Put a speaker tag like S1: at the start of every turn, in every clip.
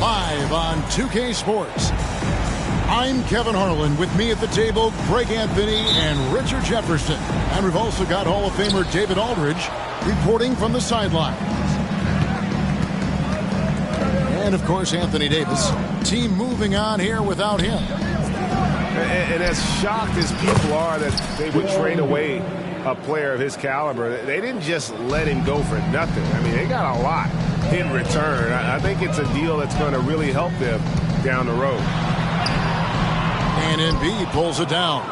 S1: Live on 2K Sports. I'm Kevin Harlan. With me at the table, Greg Anthony and Richard Jefferson. And we've also got Hall of Famer David Aldridge reporting from the sideline. And, of course, Anthony Davis. Team moving on here without him.
S2: And as shocked as people are that they would trade away a player of his caliber, they didn't just let him go for nothing. I mean, they got a lot in return. I think it's a deal that's going to really help them down the road.
S1: And Embiid pulls it down.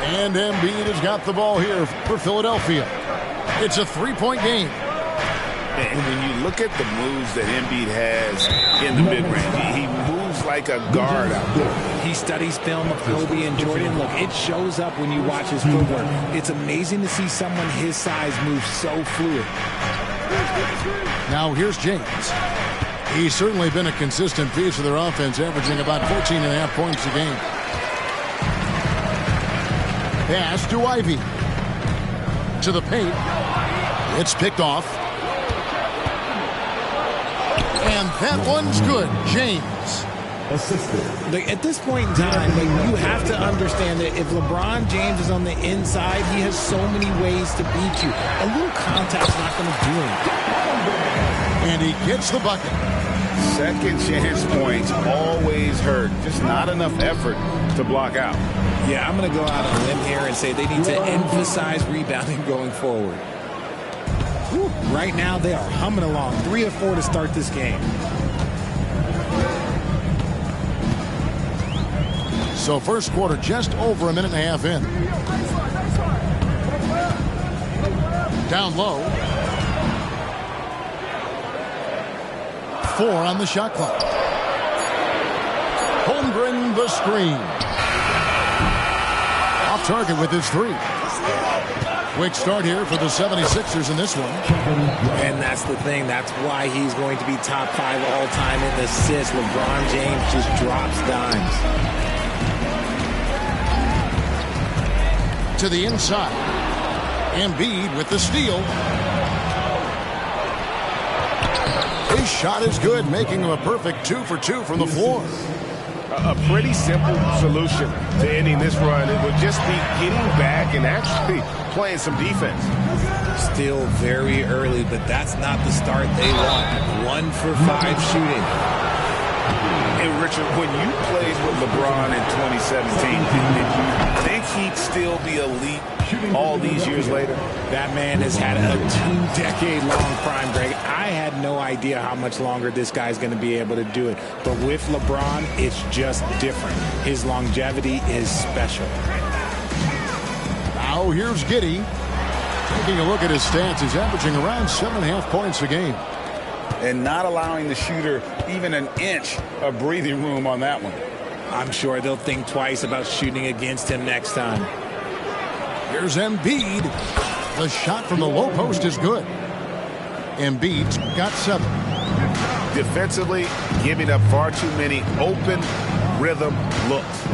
S1: And Embiid has got the ball here for Philadelphia. It's a three-point game.
S3: And when you look at the moves that Embiid has in the mid-range, he moves like a guard out there.
S4: He studies film of Kobe and Jordan. Look, it shows up when you watch his footwork. It's amazing to see someone his size move so fluid.
S1: Now here's James. He's certainly been a consistent piece of their offense, averaging about 14.5 points a game. Pass to Ivy. To the paint. It's picked off. And that one's good. James.
S4: At this point in time, you have to understand that if LeBron James is on the inside, he has so many ways to beat you. A little contact's not going to do anything.
S1: And he gets the bucket.
S3: Second chance points always hurt. Just not enough effort to block out.
S4: Yeah, I'm going to go out on a limb here and say they need to emphasize rebounding going forward. Whew. Right now, they are humming along. 3 of 4 to start this game.
S1: So first quarter just over a minute and a half in. Down low. 4 on the shot clock. Holmgren the screen. Off target with his 3. Quick start here for the 76ers in this one.
S4: And that's the thing. That's why he's going to be top 5 all-time in assists. LeBron James just drops dimes.
S1: To the inside. Embiid with the steal. His shot is good, making him a perfect 2 for 2 from the floor.
S2: A pretty simple solution to ending this run. It would just be getting back and actually playing some defense.
S4: Still very early, but that's not the start they want. 1 for 5 shooting.
S3: And Richard, when you played with LeBron in 2017, did you think he'd still be elite all these years later?
S4: That man has had a 2-decade-long prime, Greg. I had no idea how much longer this guy's going to be able to do it. But with LeBron, it's just different. His longevity is special.
S1: Now here's Giddey. Taking a look at his stats, he's averaging around 7.5 points a game.
S3: And not allowing the shooter even an inch of breathing room on that one.
S4: I'm sure they'll think twice about shooting against him next time.
S1: Here's Embiid. The shot from the low post is good. Embiid's got 7.
S2: Defensively, giving up far too many open rhythm looks.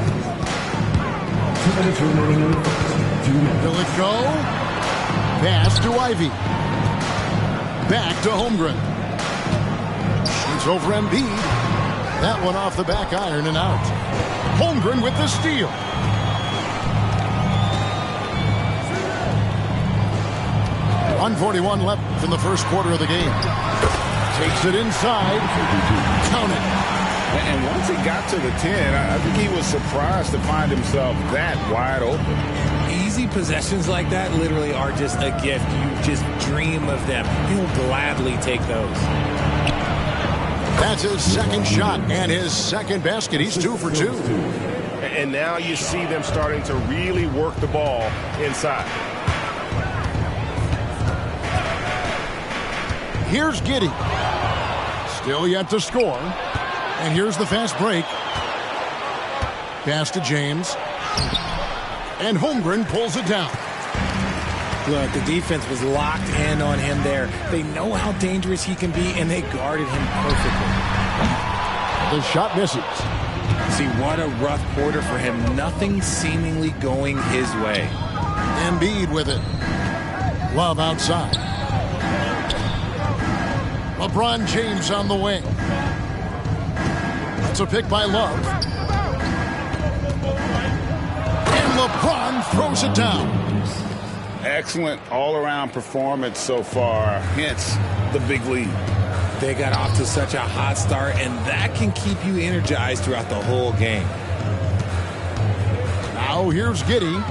S1: Will it go? Pass to Ivy. Back to Holmgren. Shoots over Embiid. That one off the back iron and out. Holmgren with the steal. .141 left in the first quarter of the game. Takes it inside. Count it.
S3: And once he got to the 10, I think he was surprised to find himself that wide open.
S4: Easy possessions like that literally are just a gift. You just dream of them. He'll gladly take those.
S1: That's his second shot and his second basket. He's 2 for 2.
S2: And now you see them starting to really work the ball inside.
S1: Here's Giddey. Still yet to score. And here's the fast break. Pass to James. And Holmgren pulls it down.
S4: Look, the defense was locked in on him there. They know how dangerous he can be, and they guarded him perfectly.
S1: The shot misses.
S4: See, what a rough quarter for him. Nothing seemingly going his way.
S1: Embiid with it. Love outside. LeBron James on the wing. It's a pick by Love. And LeBron throws it down.
S3: Excellent all-around performance so far, hence the big lead.
S4: They got off to such a hot start, and that can keep you energized throughout the whole game.
S1: Now here's Giddey.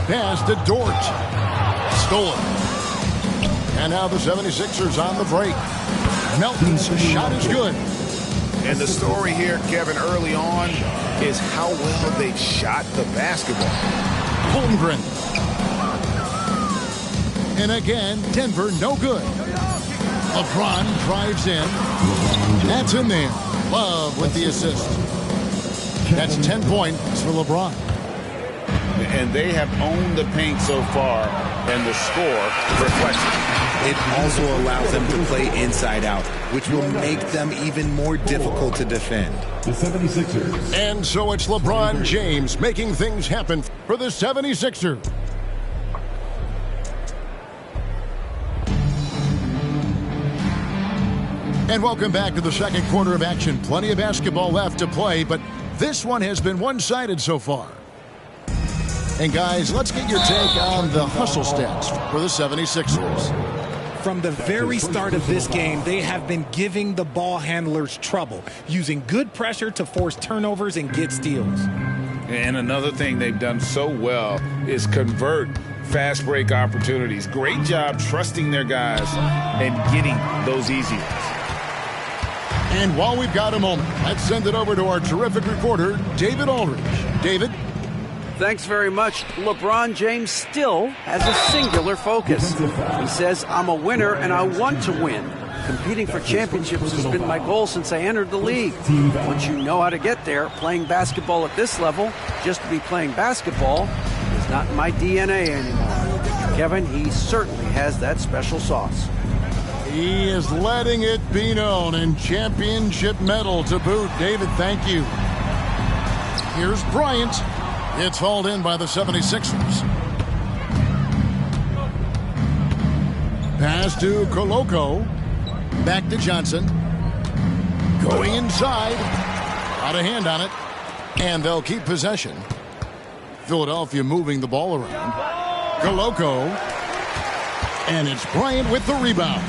S1: Pass to Dort. Stolen. And now the 76ers on the break. Melton's shot is good.
S3: And the story here, Kevin, early on is how well they've shot the basketball.
S1: Holmgren. And again, Denver no good. LeBron drives in. That's in there. Love with the assist. That's 10 points for LeBron.
S3: And they have owned the paint so far, and the score reflects it.
S4: It also allows them to play inside out, which will make them even more difficult to defend.
S5: The 76ers.
S1: And so it's LeBron James making things happen for the 76ers. And welcome back to the second quarter of action. Plenty of basketball left to play, but this one has been one-sided so far. And guys, let's get your take on the hustle stats for the 76ers.
S4: From the very start of this game, they have been giving the ball handlers trouble, using good pressure to force turnovers and get steals.
S3: And another thing they've done so well is convert fast break opportunities. Great job trusting their guys and getting those easy ones.
S1: And while we've got a moment, let's send it over to our terrific reporter, David Aldridge. David?
S6: Thanks very much. LeBron James still has a singular focus. He says, I'm a winner and I want to win. Competing for championships has been my goal since I entered the league. Once you know how to get there, playing basketball at this level, just to be playing basketball, is not in my DNA anymore. Kevin, he certainly has that special sauce.
S1: He is letting it be known, and championship medal to boot. David, thank you. Here's Bryant. It's hauled in by the 76ers. Pass to Koloko. Back to Johnson. Going inside. Out of hand on it. And they'll keep possession. Philadelphia moving the ball around. Koloko. And it's Bryant with the rebound.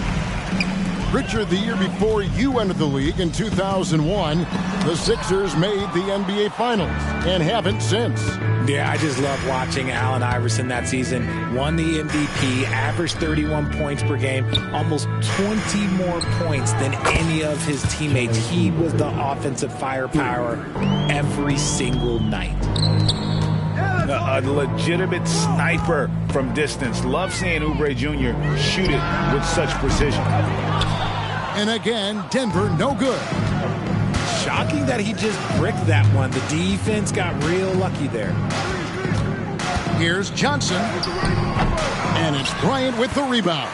S1: Richard, the year before you entered the league in 2001, the Sixers made the NBA Finals and haven't since.
S4: Yeah, I just love watching Allen Iverson that season. Won the MVP, averaged 31 points per game, almost 20 more points than any of his teammates. He was the offensive firepower every single night.
S3: A legitimate sniper from distance. Love seeing Oubre Jr. shoot it with such precision.
S1: And again, Denver no good.
S4: Shocking that he just bricked that one. The defense got real lucky there.
S1: Here's Johnson. And it's Bryant with the rebound.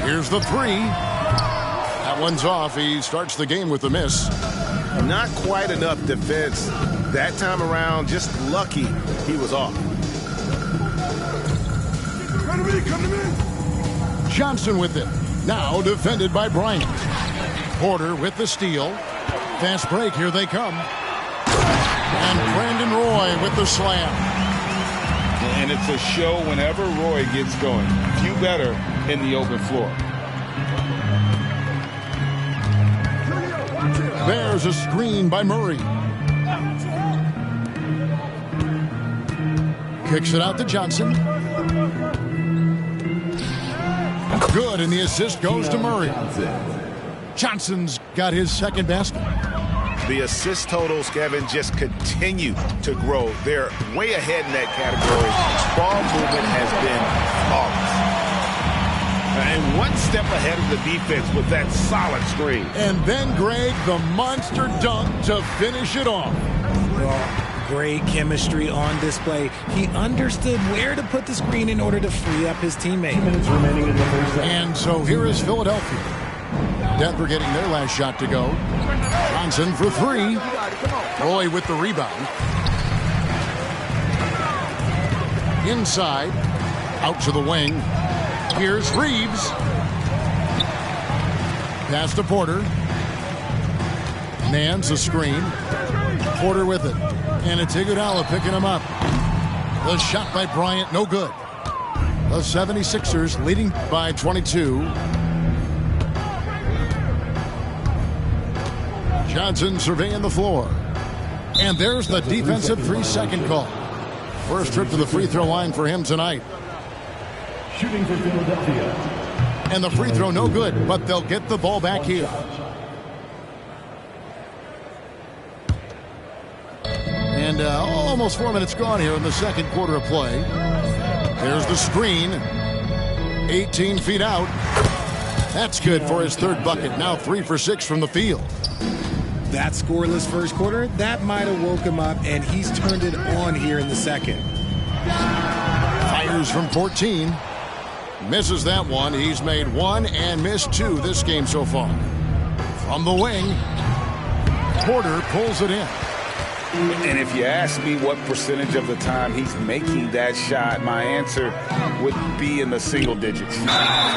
S1: Here's the three. That one's off. He starts the game with a miss.
S2: Not quite enough defense. That time around, just lucky he was off.
S5: Come to me.
S1: Johnson with it. Now defended by Bryant. Porter with the steal. Fast break, here they come. And Brandon Roy with the slam.
S3: And it's a show whenever Roy gets going. Few better in the open floor.
S1: There's a screen by Murray. Kicks it out to Johnson. Good, and the assist goes to Murray. Johnson's got his second basket.
S2: The assist totals, Kevin, just continue to grow. They're way ahead in that category. Ball movement has been flawless. And one step ahead of the defense with that solid screen.
S1: And then, Greg, the monster dunk to finish it off.
S4: Well, great chemistry on display. He understood where to put the screen in order to free up his teammate.
S5: 2 minutes remaining in the first set.
S1: And so here is Philadelphia. Denver getting their last shot to go. Johnson for three. Roy with the rebound. Inside. Out to the wing. Here's Reeves. Pass to Porter. Nance a screen. Porter with it. And it's Iguodala picking him up. The shot by Bryant, no good. The 76ers leading by 22. Johnson surveying the floor. And there's the defensive 3-second call. First trip to the free throw line for him tonight.
S5: Shooting for Philadelphia.
S1: And the free throw no good, but they'll get the ball back here. And almost 4 minutes gone here in the second quarter of play. There's the screen. 18 feet out. That's good for his third bucket. Now 3 for 6 from the field.
S4: That scoreless first quarter, that might have woke him up, and he's turned it on here in the second.
S1: Fires from 14. Misses that one. He's made 1 and missed 2 this game so far. From the wing, Porter pulls it in.
S3: And if you ask me what percentage of the time he's making that shot, my answer would be in the single digits.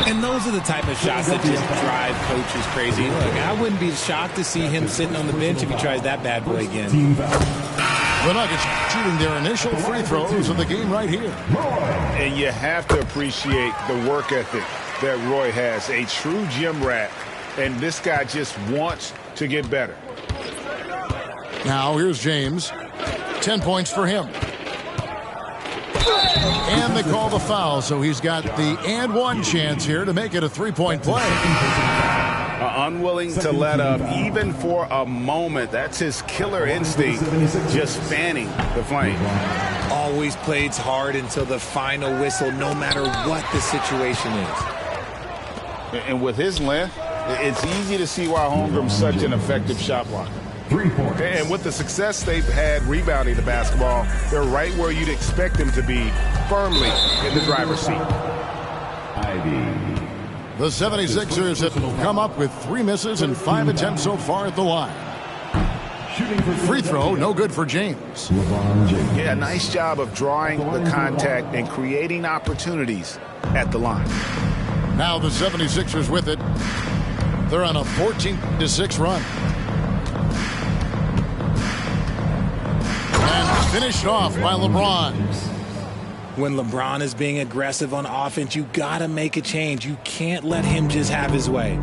S4: And those are the type of shots that just drive coaches crazy. Look, I wouldn't be shocked to see him sitting on the bench if he tries that bad boy again.
S1: The Nuggets shooting their initial free throws of the game right here.
S2: And you have to appreciate the work ethic that Roy has. A true gym rat. And this guy just wants to get better.
S1: Now here's James. 10 points for him. And they call the foul, so he's got the and one chance here to make it a 3-point play.
S2: Unwilling to let up even for a moment. That's his killer instinct, just fanning the flame.
S4: Always plays hard until the final whistle, no matter what the situation is.
S3: And with his length, it's easy to see why Holmgren's such an effective shot blocker.
S5: 3 points.
S2: And with the success they've had rebounding the basketball, they're right where you'd expect them to be, firmly in the driver's seat.
S5: Ivy.
S1: The 76ers have come up with 3 misses and 5 attempts so far at the line.
S5: Shooting for
S1: Free throw, no good for James.
S5: LeBron James.
S2: Yeah, nice job of drawing the contact and creating opportunities at the line.
S1: Now the 76ers with it. They're on a 14-6 run. And finished off by LeBron.
S4: When LeBron is being aggressive on offense, you got to make a change. You can't let him just have his way.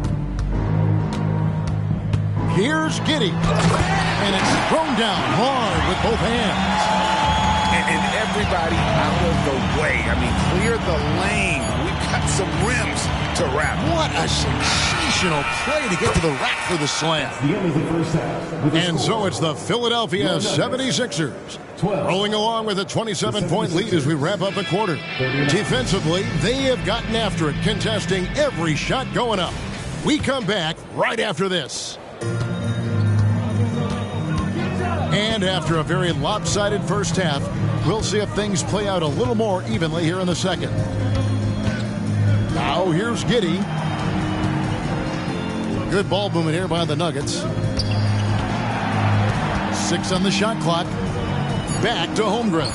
S1: Here's Giddey. And it's thrown down hard with both hands.
S3: And everybody out of the way. I mean, clear the lane. We've got some rims to wrap.
S1: What a sensational play to get to the rack for the slam.
S5: The end of the first half. With a
S1: And
S5: score
S1: so it's the Philadelphia 76ers
S5: 12.
S1: rolling along with a 27-point lead as we wrap up the quarter. Defensively, they have gotten after it, contesting every shot going up. We come back right after this. And after a very lopsided first half, we'll see if things play out a little more evenly here in the second. Now here's Giddey. Good ball movement here by the Nuggets. 6 on the shot clock. Back to Holmgren.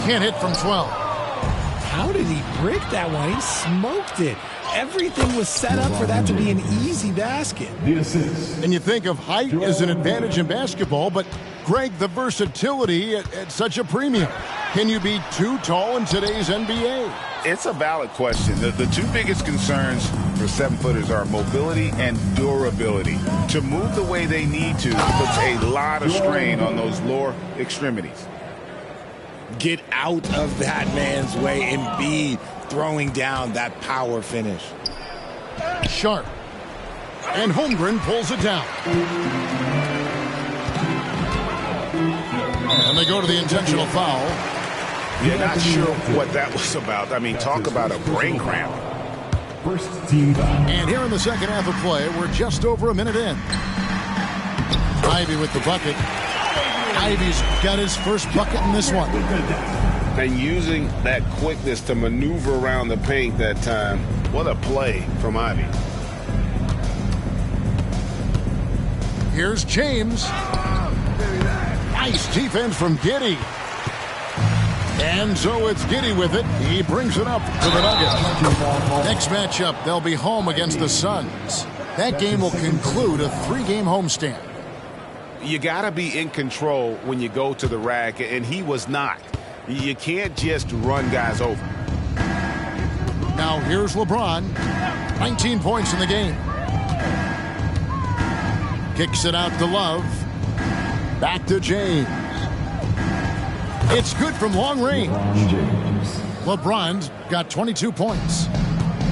S1: Can't hit from 12.
S4: How did he break that one? He smoked it. Everything was set up for that to be an easy basket.
S5: the assist.
S1: And you think of height as an advantage in basketball, but Greg, the versatility at such a premium. Can you be too tall in today's NBA?
S3: It's a valid question. The 2 biggest concerns for 7-footers are mobility and durability. To move the way they need to puts a lot of strain on those lower extremities.
S4: Get out of that man's way and be throwing down that power finish.
S1: Sharp. And Holmgren pulls it down. And they go to the intentional foul.
S2: Yeah, not sure what that was about. I mean, talk about a brain cramp.
S5: First team foul.
S1: And here in the second half of play, we're just over a minute in. Ivy with the bucket. Ivy's got his first bucket in this one.
S3: And using that quickness to maneuver around the paint that time.
S2: What a play from Ivy.
S1: Here's James. Nice defense from Giddey. And so it's Giddy with it. He brings it up to the Nuggets. Next matchup, they'll be home against the Suns. That game will conclude a 3-game homestand.
S2: You got to be in control when you go to the rack, and he was not. You can't just run guys over.
S1: Now here's LeBron. 19 points in the game. Kicks it out to Love. Back to James. It's good from long range. LeBron's got 22 points.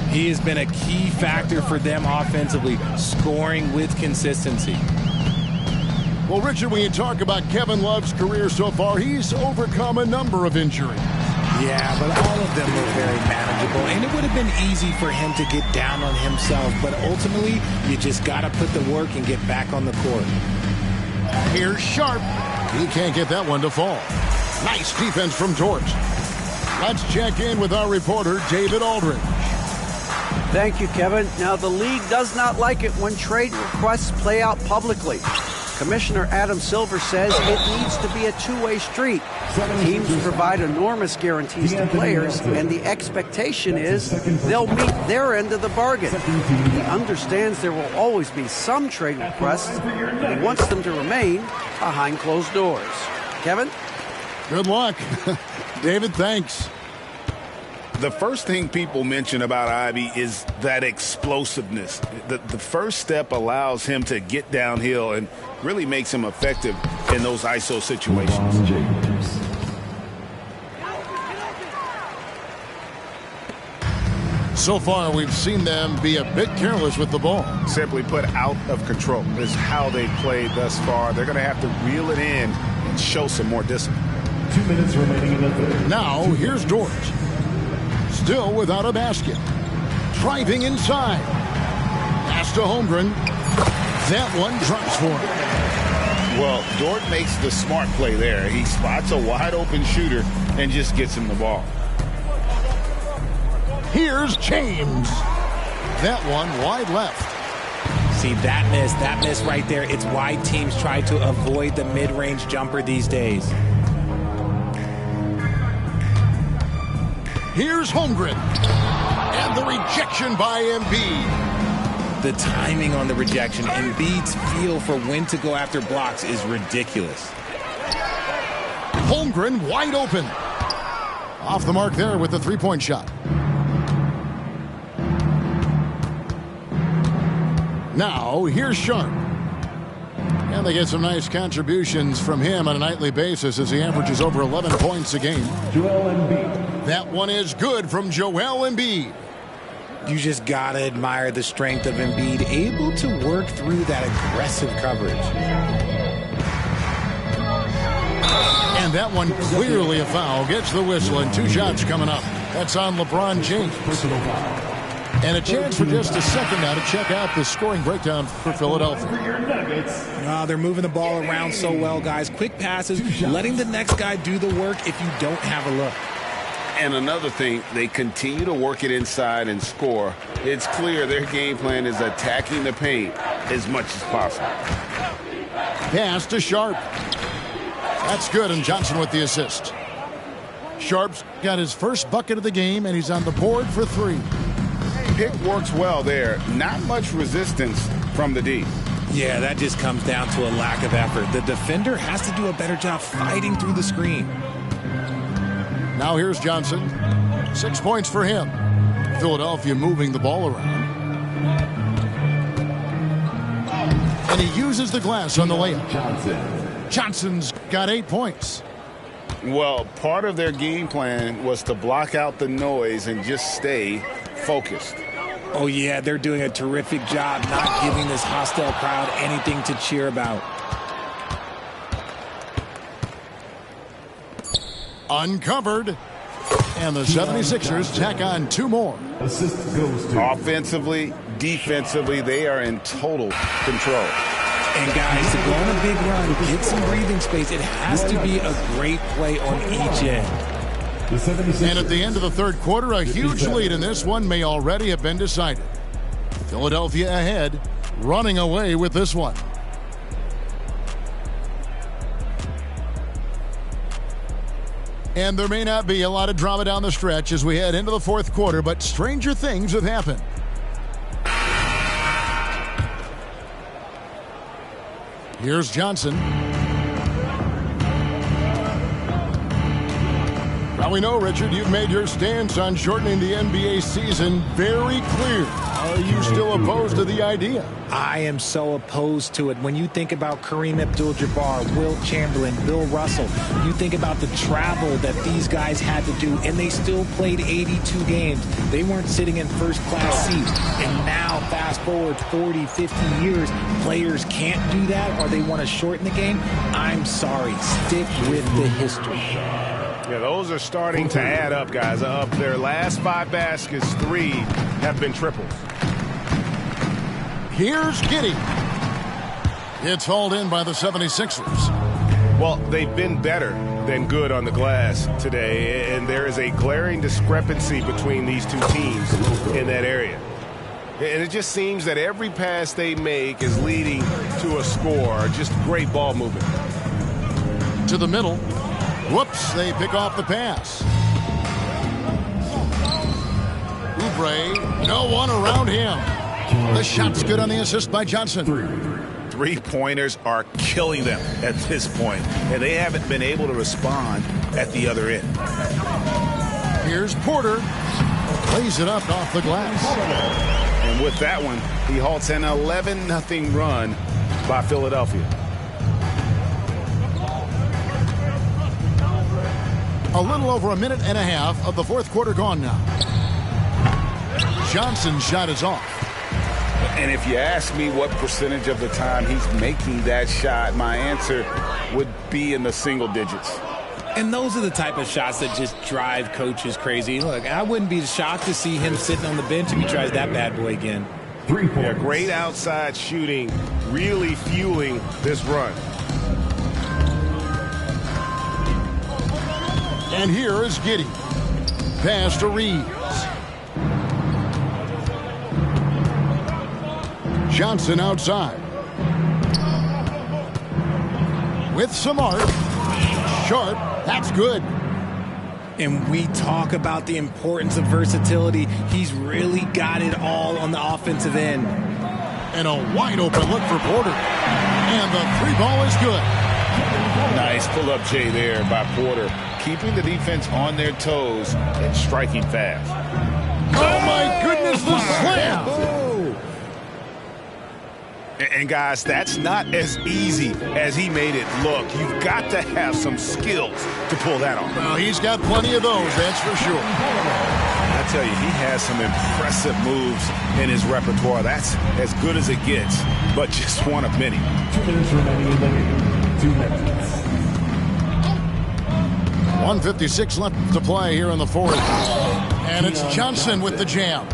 S4: He has been a key factor for them offensively, scoring with consistency.
S1: Well, Richard, when you talk about Kevin Love's career so far, he's overcome a number of injuries.
S4: Yeah, but all of them were very manageable, and it would have been easy for him to get down on himself, but ultimately, you just got to put the work and get back on the court.
S1: Here's Sharp. He can't get that one to fall. Nice defense from George. Let's check in with our reporter, David Aldridge.
S6: Thank you, Kevin. Now, the league does not like it when trade requests play out publicly. Commissioner Adam Silver says it needs to be a two-way street. Teams provide enormous guarantees to players, and the expectation is they'll meet their end of the bargain. He understands there will always be some trade requests, but he wants them to remain behind closed doors. Kevin?
S1: Good luck. David, thanks.
S3: The first thing people mention about Ivy is that explosiveness. The first step allows him to get downhill and really makes him effective in those ISO situations.
S1: So far, we've seen them be a bit careless with the ball.
S2: Simply put, out of control is how they played thus far. They're going to have to reel it in and show some more discipline.
S5: 2 minutes remaining in the third.
S1: Now, here's Dort. Still without a basket. Driving inside. Pass to Holmgren. That one drops for him.
S3: Well, Dort makes the smart play there. He spots a wide-open shooter and just gets him the ball.
S1: Here's James. That one wide left.
S4: See, that miss right there, it's why teams try to avoid the mid-range jumper these days.
S1: Here's Holmgren. And the rejection by Embiid.
S4: The timing on the rejection, Embiid's feel for when to go after blocks is ridiculous.
S1: Holmgren wide open. Off the mark there with the three-point shot. Now, here's Sharp. And they get some nice contributions from him on a nightly basis as he averages over 11 points a game.
S5: Joel Embiid.
S1: That one is good from Joel Embiid.
S4: You just gotta admire the strength of Embiid, able to work through that aggressive coverage.
S1: And that one clearly a foul. Gets the whistle, and 2 shots coming up. That's on LeBron James.
S5: Personal foul.
S1: And a chance for just a second now to check out the scoring breakdown for Philadelphia.
S5: For your Nuggets.
S4: They're moving the ball around so well, guys. Quick passes, letting the next guy do the work if you don't have a look.
S2: And another thing, they continue to work it inside and score. It's clear their game plan is attacking the paint as much as possible.
S1: Pass to Sharp. That's good, and Johnson with the assist. Sharp's got his first bucket of the game, and he's on the board for 3.
S3: Pick works well there. Not much resistance from the D.
S4: Yeah, that just comes down to a lack of effort. The defender has to do a better job fighting through the screen.
S1: Now here's Johnson. 6 points for him. Philadelphia moving the ball around. And he uses the glass on the layup. Johnson's got 8 points.
S3: Well, part of their game plan was to block out the noise and just stay focused.
S4: Oh, yeah, they're doing a terrific job not giving this hostile crowd anything to cheer about.
S1: Uncovered. And the 76ers tack on 2 more.
S5: Assist goes to.
S3: Offensively, defensively, they are in total control.
S4: And guys, to go on a big run, get some breathing space, it has to be a great play on each end.
S1: And at the end of the third quarter, a huge lead in this one may already have been decided. Philadelphia ahead, running away with this one. And there may not be a lot of drama down the stretch as we head into the fourth quarter, but stranger things have happened. Here's Johnson. Now we know, Richard, you've made your stance on shortening the NBA season very clear. Are you still opposed to the idea?
S4: I am so opposed to it. When you think about Kareem Abdul-Jabbar, Wilt Chamberlain, Bill Russell, you think about the travel that these guys had to do, and they still played 82 games. They weren't sitting in first-class seats. And now, fast forward 40, 50 years, players can't do that or they want to shorten the game. I'm sorry. Stick with the history.
S2: Yeah, those are starting to add up, guys. Of their last 5 baskets, 3 have been triples.
S1: Here's Giddey. It's hauled in by the 76ers.
S2: Well, they've been better than good on the glass today, and there is a glaring discrepancy between these two teams in that area. And it just seems that every pass they make is leading to a score. Just great ball movement.
S1: To the middle. Whoops, they pick off the pass. Oubre, no one around him. The shot's good on the assist by Johnson.
S3: 3-pointers are killing them at this point, and they haven't been able to respond at the other end.
S1: Here's Porter. Plays it up off the glass.
S3: And with that one, he halts an 11-0 run by Philadelphia.
S1: A little over a minute and a half of the fourth quarter gone now. Johnson's shot is off.
S3: And if you ask me what percentage of the time he's making that shot, my answer would be in the single digits.
S4: And those are the type of shots that just drive coaches crazy. Look, I wouldn't be shocked to see him sitting on the bench if he tries that bad boy again.
S5: 3 points.
S2: Yeah, great outside shooting, really fueling this run.
S1: And here is Giddey. Pass to Reeves. Johnson outside. With some art. Sharp. That's good.
S4: And we talk about the importance of versatility. He's really got it all on the offensive end.
S1: And a wide open look for Porter. And the 3 ball is good.
S3: Nice pull-up J there by Porter, keeping the defense on their toes and striking fast.
S1: Oh, my goodness, the slam!
S3: And guys, that's not as easy as he made it look. You've got to have some skills to pull that off.
S1: Well, he's got plenty of those, that's for sure.
S3: I tell you, he has some impressive moves in his repertoire. That's as good as it gets, but just one of many.
S5: 2 minutes remaining in the game. 2 minutes.
S1: 1:56 left to play here in the fourth. And it's Johnson with the jam.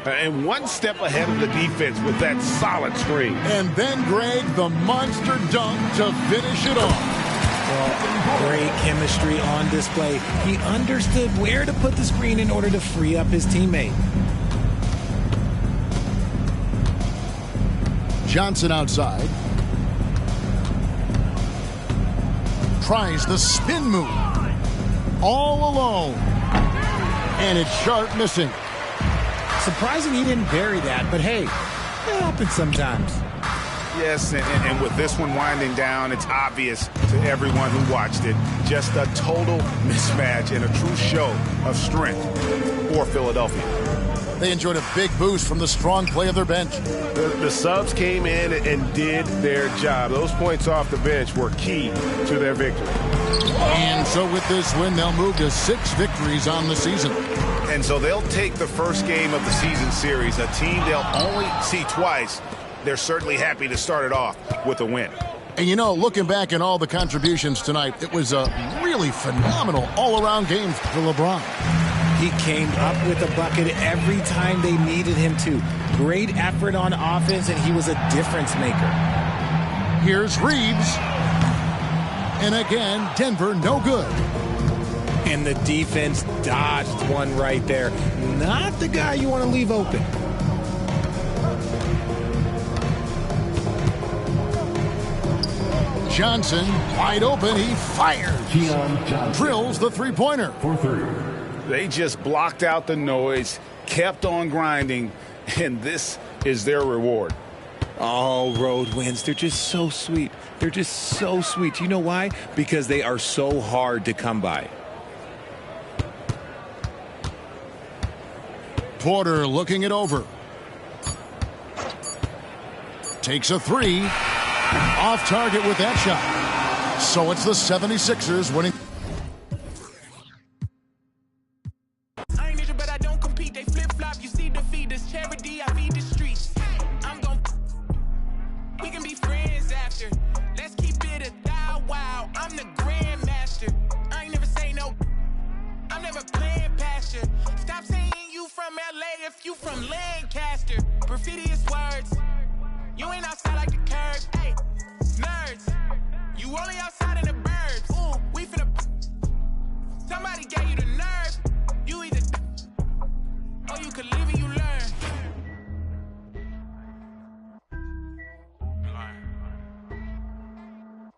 S2: And one step ahead of the defense with that solid screen.
S1: And then, Greg, the monster dunk to finish it off.
S4: Well, great chemistry on display. He understood where to put the screen in order to free up his teammate.
S1: Johnson outside. Tries the spin move. All alone. And it's Sharp missing.
S4: Surprising he didn't bury that, but hey, it happens sometimes.
S3: Yes, and with this one winding down, it's obvious to everyone who watched it. Just a total mismatch and a true show of strength for Philadelphia.
S1: They enjoyed a big boost from the strong play of their bench.
S2: The subs came in and did their job. Those points off the bench were key to their victory.
S1: And so with this win, they'll move to 6 victories on the season.
S3: And so they'll take the first game of the season series, a team they'll only see twice. They're certainly happy to start it off with a win.
S1: And you know, looking back at all the contributions tonight, it was a really phenomenal all-around game for LeBron.
S4: He came up with a bucket every time they needed him to. Great effort on offense, and he was a difference maker.
S1: Here's Reeves. And again, Denver no good.
S4: And the defense dodged one right there. Not the guy you want to leave open.
S1: Johnson, wide open, he fires.
S5: Keon Johnson.
S1: Drills the three-pointer.
S5: For 3.
S3: They just blocked out the noise, kept on grinding, and this is their reward.
S7: Oh, road wins. They're just so sweet. They're just so sweet. You know why? Because they are so hard to come by.
S1: Porter looking it over. Takes a three. Off target with that shot. So it's the 76ers winning.
S8: I ain't but I don't compete. They flip-flop. You see the feed this charity. I feed the streets. I'm gon' we can be friends after. Let's keep it a thou wow. I'm the grandmaster. I ain't never say no. I'm never playing past you. Stop saying you from LA if you from Lancaster. Graffiti is words. You ain't outside like the curb. Hey, nerds. You only outside in the burbs. Ooh, we finna. Somebody gave you the nerve. You either or you could live and you learn.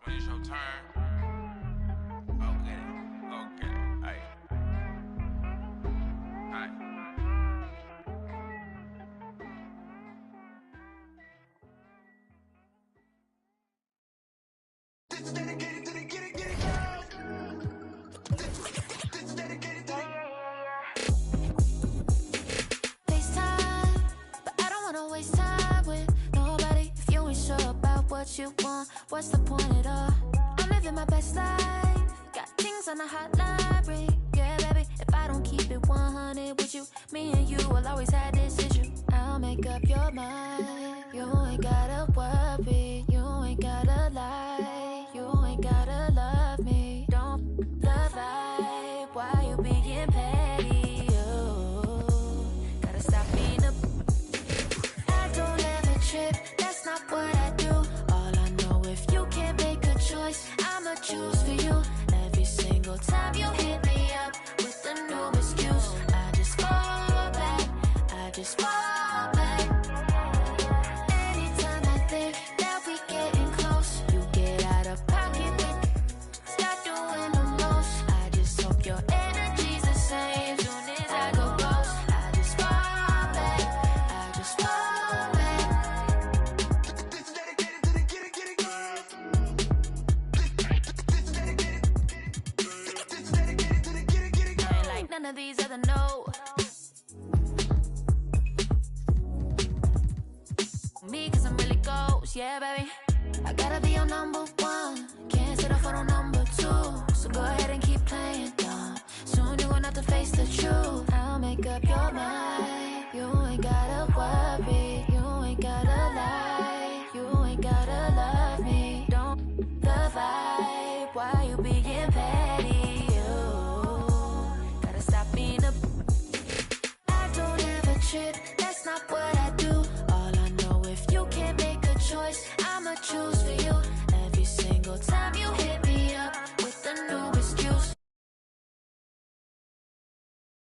S8: When it's your turn. Okay. Hey. Alright.
S9: What you want, what's the point at all? I'm living my best life, got things on the hotline, yeah baby, if I don't keep it 100 with you, me and you will always have this issue. I'll make up your mind, you ain't gotta worry, you ain't gotta lie, you ain't gotta love me, don't the vibe, why you being petty, gotta stop being a, I don't ever trip, that's not what I do. I'ma choose for you every single time you hit me up with a new excuse. I just fall back, I just fall back. Anytime I think that we getting close, you get out of pocket with start doing the most. I just hope your energy's the same soon as I go ghost. I just fall back, I just fall back. None of these other no. Me, cause I'm really ghost, yeah, baby. I gotta be your number one. Can't settle for no number two. So go ahead and keep playing dumb. Soon you're gonna have to face the truth. I'll make up your mind. You ain't gotta worry. You ain't gotta lie. You ain't gotta love me. Don't the vibe. Why you being petty? Trip, that's not what I do. All I know, if you can't make a choice, I'ma choose